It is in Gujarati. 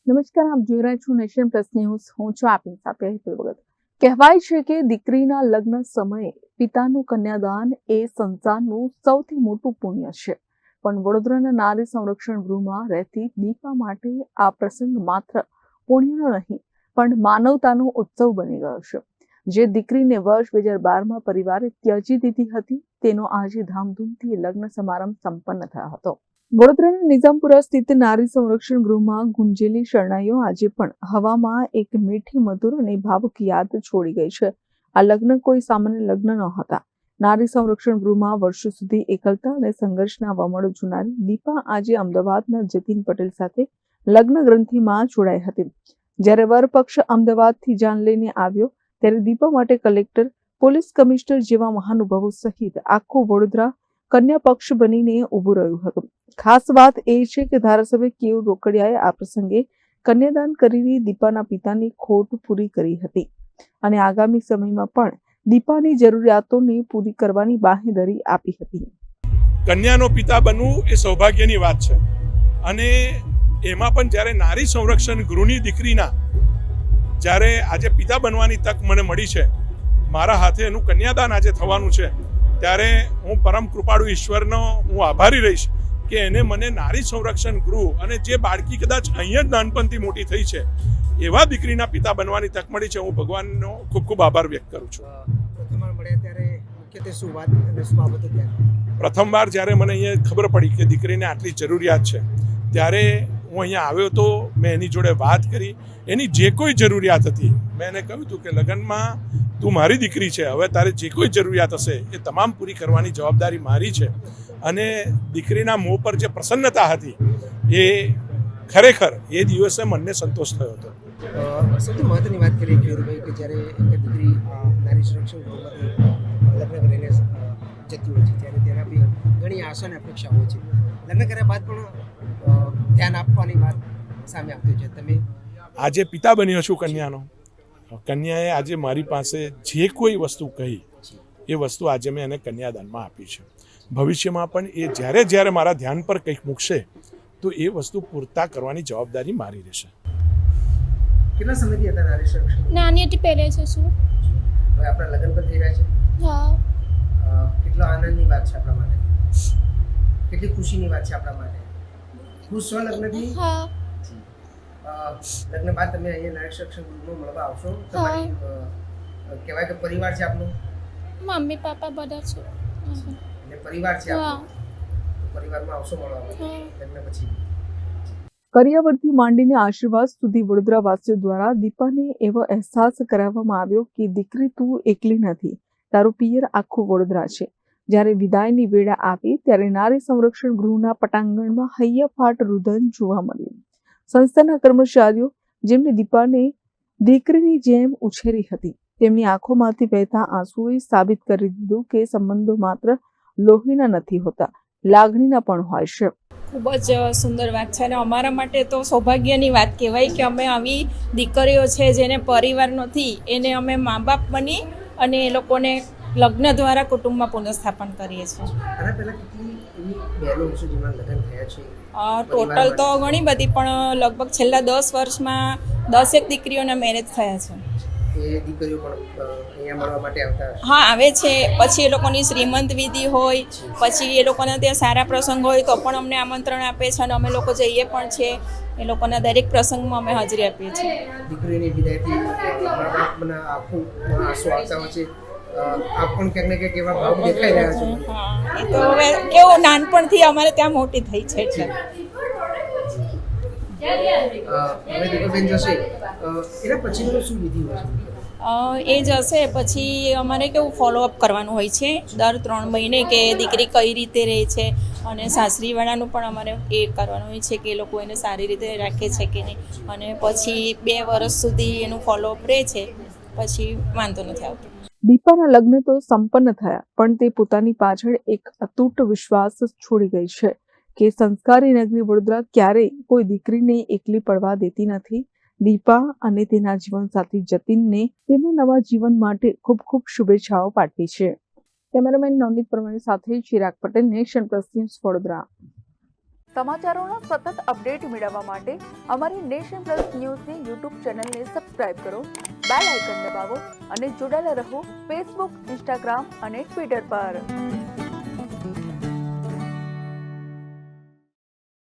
નમસ્કાર, આપ જોઈ રહ્યા છો નેશન પ્લસ ન્યૂઝ. હું છું આપની સાથે હેતલ ભગત. કહેવાય છે કે દીકરીના લગ્ન સમયે પિતાનું કન્યાદાન એ સંસારનું સૌથી મોટું પુણ્ય છે. પણ વડોદરાના નારી સંરક્ષણ ગૃહમાં રહેતી દીપા માટે આ પ્રસંગ માત્ર પુણ્યનો નહીં પણ માનવતાનો ઉત્સવ બની ગયો છે. જે દીકરીને વર્ષ 2012માં પરિવારે ત્યજી દીધી હતી, તેનો આજે ધામધૂમથી લગ્ન સમારંભ સંપન્ન થયો હતો. વડોદરાના નિઝામપુરા સ્થિત નારી સંરક્ષણ ગૃહમાં ગુંજેલી શરણાઈઓ આજે પણ હવામાં એક મીઠી, મધુર અને ભાવુક યાદ છોડી ગઈ છે. આ લગ્ન કોઈ સામાન્ય લગ્ન ન હતા. નારી સંરક્ષણ ગૃહમાં વર્ષો સુધી એકલતા અને સંઘર્ષના વમળો જુનારી દીપા આજે અમદાવાદના જતીન પટેલ સાથે લગ્ન ગ્રંથિમાં જોડાઈ હતી. જ્યારે વરપક્ષ અમદાવાદથી જાન લઈને આવ્યો ત્યારે દીપા માટે કલેક્ટર, પોલીસ કમિશનર જેવા મહાનુભાવો સહિત આખું વડોદરા કન્યા પક્ષ બનીને ઉભું રહ્યું હતું. ખાસ વાત એ છે કે ધારાસભ્ય કેયુર રોકડિયાએ આ પ્રસંગે કન્યાદાન કરીને દીપાના પિતાની ખોટ પૂરી કરી હતી અને આગામી સમયમાં પણ દીપાની જરૂરિયાતોને પૂરી કરવાની બાંહેધરી આપી હતી. કન્યાનો પિતા બનવું એ સૌભાગ્યની વાત છે અને એમાં પણ જ્યારે નારી સંરક્ષણ ગૃહની દીકરીના જ્યારે આજે પિતા બનવાની તક મને મળી છે, મારા હાથે એનું કન્યાદાન આજે થવાનું છે, ત્યારે હું પરમ કૃપાળુ ઈશ્વરનો હું આભારી રહીશ કે એને મને નારી સંરક્ષણ ગૃહ અને જે બાળકી કદાચ અહીંયા જ નાનપણથી મોટી થઈ છે એવા દીકરીના પિતા બનવાની તક મળી છે. હું ભગવાનનો ખૂબ ખૂબ આભાર વ્યક્ત કરું છું. પ્રથમવાર જ્યારે મને અહીંયા ખબર પડી કે દીકરીને આટલી જરૂરિયાત છે ત્યારે હું અહીંયા આવ્યો તો મેં એની જોડે વાત કરી. એની જે કોઈ જરૂરિયાત હતી મેં એને કહ્યું હતું કે લગ્નમાં તું મારી દીકરી છે, હવે તારે જે કોઈ જરૂરિયાત હશે એ તમામ પૂરી કરવાની જવાબદારી મારી છે. અને દીકરીના મોં પર જે પ્રસન્નતા હતી એ ખરેખર એ દિવસે મનને સંતોષ થયો હતો. સૌથી મહત્વની વાત કરીએ કેયુરભાઈ કે જ્યારે દીકરી નારી સંરક્ષણ ગૃહમાંથી લગ્ન કરીને જતી હોય છે ત્યારે તેના બી ઘણી આશા અને અપેક્ષા હોય છે. લગ્ન કર્યા બાદ પણ ધ્યાન આપવાની વાત સામે આવતી છે. તમે આજે પિતા બન્યો છું કન્યાનો. કન્યાએ આજે મારી પાસે જે કોઈ વસ્તુ કહી એ વસ્તુ આજે મેં એને કન્યાદાનમાં આપી છે. ભવિષ્યમાં પણ એ જ્યારે જ્યારે મારા ધ્યાન પર કંઈક મૂકશે તો એ વસ્તુ પૂર્તા કરવાની જવાબદારી મારી રહેશે. કેટલા સમયથી હતા નારી સંરક્ષણ? નાની હતી પહેલે છે શું? હવે આપણા લગ્ન પણ થઈ રહ્યા છે. હા. કેટલો આનંદની વાત છે આપણા માટે, કેટલી ખુશીની વાત છે આપણા માટે. ખુશ છો લગ્નથી? હા. લગ્ન બાદ તમે અહીંયા નારી સંરક્ષણ ગૃહમાં મળવા આવશો. તમારી કહેવાય કે પરિવાર છે આપનો? મમ્મી પપ્પા બધા છે અને પરિવાર છે આપનો, પરિવારમાં આવશો મળવા લગ્ન પછી? કરિયાવરથી માંડીને આશીર્વાદ સુધી વડોદરાવાસીઓ દ્વારા દીપાને એવો અહેસાસ કરાવવામાં આવ્યો કે દીકરી, તું એકલી નથી, તારું પિયર આખું વડોદરા છે. જ્યારે વિદાયની વેળા આવી ત્યારે નારી સંરક્ષણ ગૃહના પટાંગણમાં હૈયાફાટ રુદન જોવા મળ્યું. સંસ્થાના કર્મચારીઓ જેમને દીપાને દીકરીની જેમ ઉછેરી હતી, તેમની આંખોમાંથી વહેતા આંસુએ સાબિત કરી દીધું કે સંબંધો માત્ર લોહીના નથી હોતા, લાગણીના પણ હોય છે. ખૂબ જ સુંદર વાત છે અને અમારા માટે તો સૌભાગ્યની વાત કહેવાય કે અમે આવી દીકરીઓ છે જેને પરિવાર નથી એને અમે મા બાપ બની અને એ લોકોને લગ્ન દ્વારા કુટુંબમાં પુનઃસ્થાપન કરીએ છીએ. ટોટલ તો ઘણી બધી પણ લગભગ છેલ્લા 10 વર્ષમાં 10 દીકરીઓના મેરેજ થયા છે. હા, આવે છે. પછી એ લોકોની શ્રીમંત વિધિ હોય, પછી એ લોકોના ત્યાં સારા પ્રસંગ હોય તો પણ અમને આમંત્રણ આપે છે અને અમે લોકો જઈએ પણ છે. એ લોકોના દરેક પ્રસંગમાં અમે હાજરી આપીએ છીએ. દીકરીની વિદાયથી આખું આંસુ આવતા હોય છે. આપ પણ ક્યાંક ને ક્યાંક એવા ભાવ દેખાઈ રહ્યા છો. હા, એ તો હવે કેવું નાનપણથી અમારે ત્યાં મોટી થઈ છે એટલે. હવે દીપાબેન જશે એના પછીનું શું વિધિ હોય છે? એ જશે પછી અમારે કેવું ફોલોઅપ કરવાનું હોય છે દર 3 મહિને કે દીકરી કઈ રીતે રહે છે અને સાસરીવાળાનું પણ અમારે એ કરવાનું હોય છે કે એ લોકો એને સારી રીતે રાખે છે કે નહીં. અને પછી 2 વર્ષ સુધી એનું ફોલોઅપ રહે છે, પછી વાંધો નથી આવતો. દીપાના લગ્ન તો સંપન્ન થયા, પણ તે પોતાની પાછળ એક અતૂટ વિશ્વાસ છોડી ગઈ છે કે સંસ્કારી નગરી વડોદરા ક્યારેય કોઈ દીકરીને એકલી પડવા દેતી નથી. દીપા અને તેના જીવનસાથી જતીનને તેમના નવા જીવન માટે ખૂબ ખૂબ શુભેચ્છાઓ પાઠવી છે. કેમેરામેન નવનીત પરમાણી સાથે Chirag Patel, nation plus news, Vadodara. સમાચારોના સતત અપડેટ મેળવવા માટે અમારી નેશન પ્લસ ન્યૂઝની યુટ્યુબ ચેનલને સબસ્ક્રાઇબ કરો, બેલ આઇકન દબાવો અને જોડાયેલા રહો ફેસબુક, ઇન્સ્ટાગ્રામ અને ટ્વિટર પર.